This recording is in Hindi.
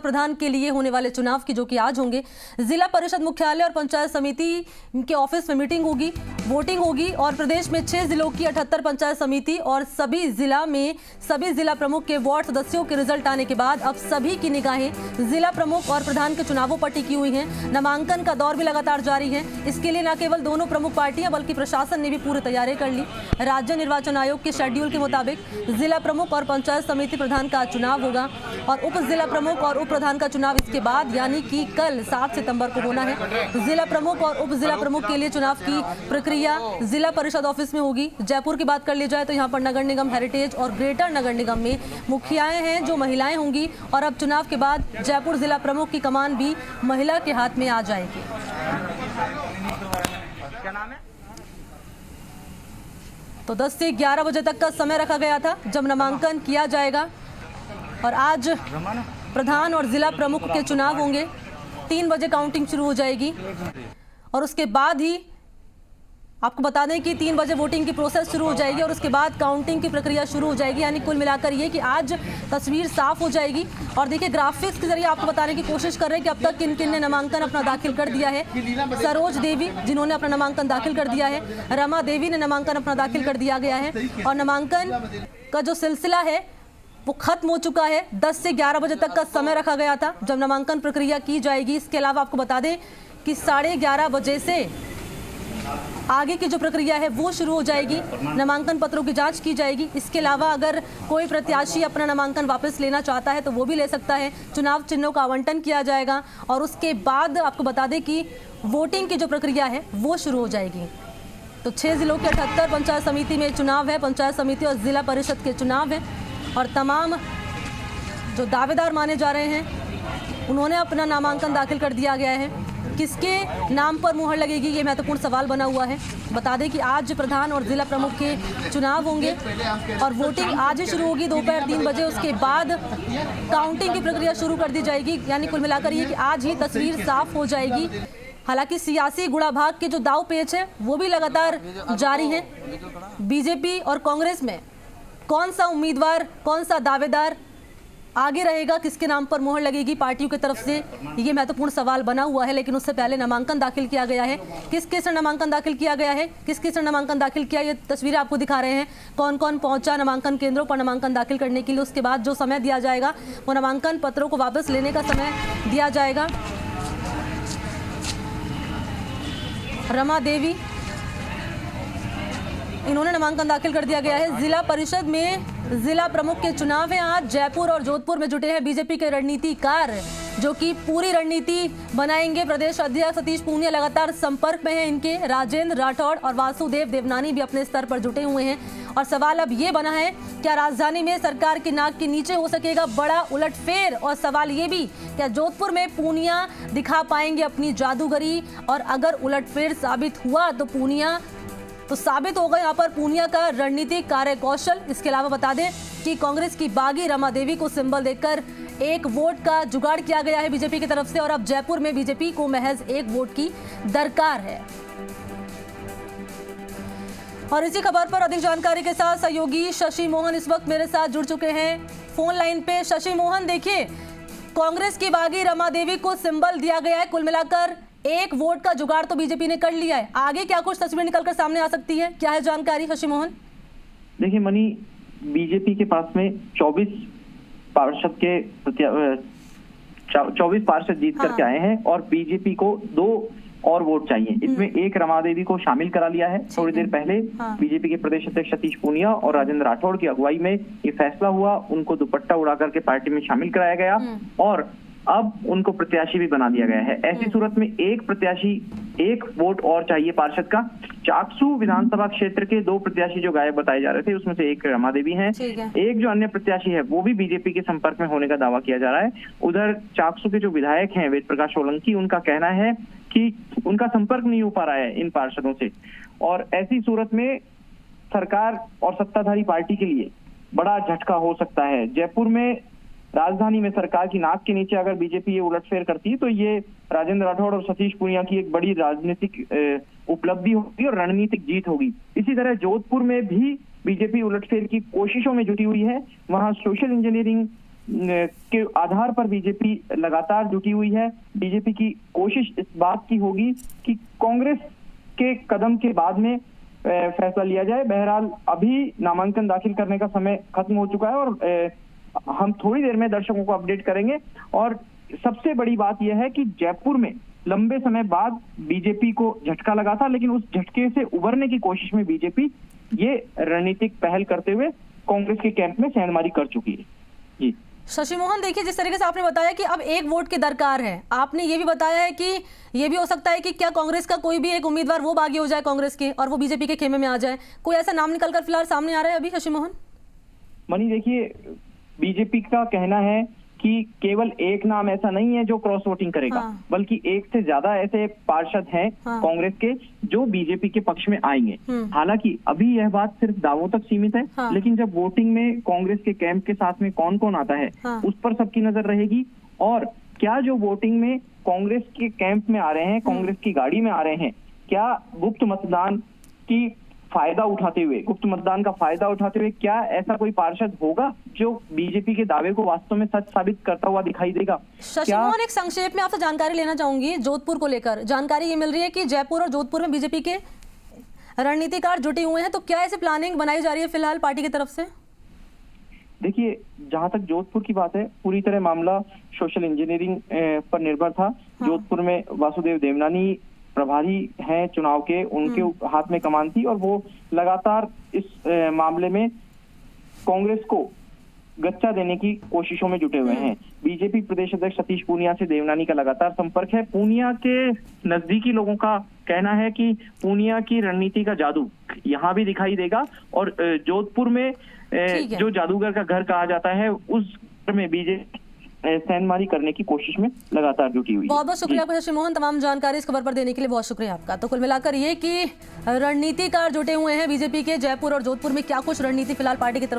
प्रधान के लिए होने वाले चुनाव की, जो कि आज होंगे। जिला परिषद मुख्यालय और पंचायत समिति के ऑफिस में मीटिंग होगी, वोटिंग होगी और प्रदेश में 6 जिलों की 78 पंचायत समिति और सभी जिला प्रमुख के वार्ड सदस्यों के रिजल्ट आने के बाद अब सभी की निगाहें जिला प्रमुख और प्रधान के चुनावों पर टिकी हुई हैं। नामांकन का दौर भी लगातार जारी है। इसके लिए न केवल दोनों प्रमुख पार्टियां बल्कि प्रशासन ने भी पूरी तैयारी कर ली। राज्य निर्वाचन आयोग के शेड्यूल के मुताबिक जिला प्रमुख और पंचायत समिति प्रधान का चुनाव होगा और उप जिला प्रमुख और उप प्रधान का चुनाव इसके बाद यानी कि कल 7 सितंबर को होना है। जिला प्रमुख और उप जिला प्रमुख के लिए चुनाव की प्रक्रिया जिला परिषद ऑफिस में होगी। जयपुर की बात कर ली जाए तो यहाँ पर नगर निगम, हेरिटेज और ग्रेटर नगर निगम में मुखियाएं हैं जो महिलाएं होंगी और अब चुनाव के बाद जयपुर जिला प्रमुख की कमान भी महिला के हाथ में आ जाएगी। क्या नाम है? तो 10 से 11 बजे तक का समय रखा गया था जब नामांकन किया जाएगा और आज प्रधान और जिला प्रमुख के चुनाव होंगे। 3 बजे काउंटिंग शुरू हो जाएगी और उसके बाद ही आपको बता दें कि 3 बजे वोटिंग की प्रोसेस शुरू हो जाएगी और उसके बाद काउंटिंग की प्रक्रिया शुरू हो जाएगी। यानी कुल मिलाकर ये कि आज तस्वीर साफ हो जाएगी। और देखिए, ग्राफिक्स के जरिए आपको बताने की कोशिश कर रहे हैं कि अब तक किन किन ने नामांकन अपना दाखिल कर दिया है। सरोज देवी जिन्होंने अपना नामांकन दाखिल कर दिया है, रमा देवी ने नामांकन अपना दाखिल कर दिया गया है और नामांकन का जो सिलसिला है वो खत्म हो चुका है। 10 से 11 बजे तक का समय रखा गया था जब नामांकन प्रक्रिया की जाएगी। इसके अलावा आपको बता दें कि 11:30 बजे से आगे की जो प्रक्रिया है वो शुरू हो जाएगी। नामांकन पत्रों की जांच की जाएगी। इसके अलावा अगर कोई प्रत्याशी अपना नामांकन वापस लेना चाहता है तो वो भी ले सकता है। चुनाव चिन्हों का आवंटन किया जाएगा और उसके बाद आपको बता दें कि वोटिंग की जो प्रक्रिया है वो शुरू हो जाएगी। तो 6 जिलों के 78 पंचायत समिति में चुनाव है। पंचायत समिति और जिला परिषद के चुनाव है और तमाम जो दावेदार माने जा रहे हैं उन्होंने अपना नामांकन दाखिल कर दिया गया है। किसके नाम पर मुहर लगेगी ये महत्वपूर्ण सवाल बना हुआ है। बता दें कि आज प्रधान और जिला प्रमुख के चुनाव होंगे और वोटिंग आज ही शुरू होगी दोपहर 3 बजे। उसके बाद काउंटिंग की प्रक्रिया शुरू कर दी जाएगी। यानी कुल मिलाकर ये कि आज ही तस्वीर साफ हो जाएगी। हालांकि सियासी गुड़ाभाग के जो दाव पेच है वो भी लगातार जारी है। बीजेपी और कांग्रेस में कौन सा उम्मीदवार, कौन सा दावेदार आगे रहेगा, किसके नाम पर मोहर लगेगी पार्टियों की तरफ से, ये महत्वपूर्ण सवाल बना हुआ है। लेकिन उससे पहले नामांकन दाखिल किया गया है। किस किस ने नामांकन दाखिल किया गया है, किस किस ने नामांकन दाखिल किया, ये तस्वीरें आपको दिखा रहे हैं। कौन कौन पहुंचा नामांकन केंद्रों पर नामांकन दाखिल करने के लिए। उसके बाद जो समय दिया जाएगा वो नामांकन पत्रों को वापस लेने का समय दिया जाएगा। रमा देवी, इन्होंने नामांकन दाखिल कर दिया गया है। जिला परिषद में जिला प्रमुख के चुनाव हैं आज। जयपुर और जोधपुर में जुटे हैं बीजेपी के रणनीतिकार जो कि पूरी रणनीति बनाएंगे। प्रदेश अध्यक्ष सतीश पूनिया लगातार संपर्क में हैं इनके। राजेंद्र राठौड़ और वासुदेव देवनानी भी अपने स्तर पर जुटे हुए हैं और सवाल अब ये बना है, क्या राजधानी में सरकार की नाक के नीचे हो सकेगा बड़ा उलटफेर। और सवाल ये भी, क्या जोधपुर में पूनिया दिखा पाएंगे अपनी जादूगरी। और अगर उलटफेर साबित हुआ तो साबित होगा यहाँ पर पूनिया का रणनीतिक कार्यकौशल। इसके अलावा बता दें कि कांग्रेस की बागी रमा देवी को सिंबल देकर 1 वोट का जुगाड़ किया गया है बीजेपी की तरफ से और अब जयपुर में बीजेपी को महज 1 वोट की दरकार है। और इसी खबर पर अधिक जानकारी के साथ सहयोगी शशि मोहन इस वक्त मेरे साथ जुड़ चुके हैं फोन लाइन पे। शशि मोहन, देखिए, कांग्रेस की बागी रमा देवी को सिंबल दिया गया है। कुल मिलाकर 1 वोट का जुगाड़ तो बीजेपी ने कर लिया है। आगे क्या कुछ तस्वीर निकलकर सामने आ सकती है, क्या है जानकारी शशि मोहन? देखिए मनी, बीजेपी के पास में 24 पार्षद जीत करके आए हैं और बीजेपी को 2 और वोट चाहिए। इसमें 1 रमा देवी को शामिल करा लिया है। थोड़ी देर पहले बीजेपी के प्रदेश अध्यक्ष सतीश पूनिया और राजेंद्र राठौड़ की अगुवाई में ये फैसला हुआ। उनको दुपट्टा उड़ा करके पार्टी में शामिल कराया गया और अब उनको प्रत्याशी भी बना दिया गया है। ऐसी सूरत में एक प्रत्याशी, 1 वोट और चाहिए पार्षद का। चाकसू विधानसभा क्षेत्र के 2 प्रत्याशी जो गायब बताए जा रहे थे उसमें से 1 रमा देवी हैं। एक जो अन्य प्रत्याशी है वो भी बीजेपी के संपर्क में होने का दावा किया जा रहा है। उधर चाकसू के जो विधायक हैं वेद प्रकाश सोलंकी, उनका कहना है कि उनका संपर्क नहीं हो पा रहा है इन पार्षदों से। और ऐसी सूरत में सरकार और सत्ताधारी पार्टी के लिए बड़ा झटका हो सकता है। जयपुर में राजधानी में सरकार की नाक के नीचे अगर बीजेपी ये उलटफेर करती है तो ये राजेंद्र राठौड़ और सतीश पूनिया की एक बड़ी राजनीतिक उपलब्धि होगी और रणनीतिक जीत होगी। इसी तरह जोधपुर में भी बीजेपी उलटफेर की कोशिशों में जुटी हुई है। वहां सोशल इंजीनियरिंग के आधार पर बीजेपी लगातार जुटी हुई है। बीजेपी की कोशिश इस बात की होगी कि कांग्रेस के कदम के बाद में फैसला लिया जाए। बहरहाल अभी नामांकन दाखिल करने का समय खत्म हो चुका है और हम थोड़ी देर में दर्शकों को अपडेट करेंगे। और सबसे बड़ी बात यह है कि जयपुर में लंबे समय बाद बीजेपी को झटका लगा था, लेकिन उस झटके से उबरने की कोशिश में बीजेपी ये रणनीतिक पहल करते हुए कांग्रेस के कैंप में सेंधमारी कर चुकी है। जी शशि मोहन, देखिए जिस तरीके से आपने बताया कि अब एक वोट की दरकार है, आपने ये भी बताया है कि ये भी हो सकता है कि क्या कांग्रेस का कोई भी एक उम्मीदवार वो बागी हो जाए कांग्रेस के और वो बीजेपी के खेमे में आ जाए। कोई ऐसा नाम निकलकर फिलहाल सामने आ रहा है अभी शशि मोहन? मनी देखिए, बीजेपी का कहना है कि केवल एक नाम ऐसा नहीं है जो क्रॉस वोटिंग करेगा, बल्कि एक से ज्यादा ऐसे पार्षद हैं कांग्रेस के जो बीजेपी के पक्ष में आएंगे। हालांकि अभी यह बात सिर्फ दावों तक सीमित है, लेकिन जब वोटिंग में कांग्रेस के कैंप के साथ में कौन कौन आता है उस पर सबकी नजर रहेगी। और क्या जो वोटिंग में कांग्रेस के कैंप में आ रहे हैं, कांग्रेस की गाड़ी में आ रहे हैं, क्या गुप्त मतदान की फायदा उठाते हुए, गुप्त मतदान का फायदा उठाते हुए क्या ऐसा कोई पार्षद होगा जो बीजेपी के दावे को वास्तव में सच साबित करता हुआ दिखाई देगा? शशि मोहन, एक संक्षेप में आपसे जानकारी लेना चाहूंगी जोधपुर को लेकर। जानकारी ये मिल रही है कि जयपुर और जोधपुर में बीजेपी के रणनीतिकार जुटे हुए हैं, तो क्या ऐसी प्लानिंग बनाई जा रही है फिलहाल पार्टी की तरफ से? देखिए, जहां तक जोधपुर की बात है, पूरी तरह मामला सोशल इंजीनियरिंग पर निर्भर था। जोधपुर में वासुदेव देवनानी प्रभारी हैं चुनाव के, उनके हाथ में कमान थी और वो लगातार इस मामले में कांग्रेस को गच्चा देने की कोशिशों में जुटे हुए हैं। बीजेपी प्रदेश अध्यक्ष सतीश पूनिया से देवनानी का लगातार संपर्क है। पूनिया के नजदीकी लोगों का कहना है कि पूनिया की रणनीति का जादू यहाँ भी दिखाई देगा और जोधपुर में जो जादूगर का घर कहा जाता है उस में बीजेपी सेंधमारी करने की कोशिश में लगातार जुटी हुई है। बहुत बहुत शुक्रिया आपका शशि मोहन, तमाम जानकारी इस खबर पर देने के लिए बहुत शुक्रिया आपका। तो कुल मिलाकर ये कि रणनीतिकार जुटे हुए हैं बीजेपी के, जयपुर और जोधपुर में क्या कुछ रणनीति फिलहाल पार्टी की तरफ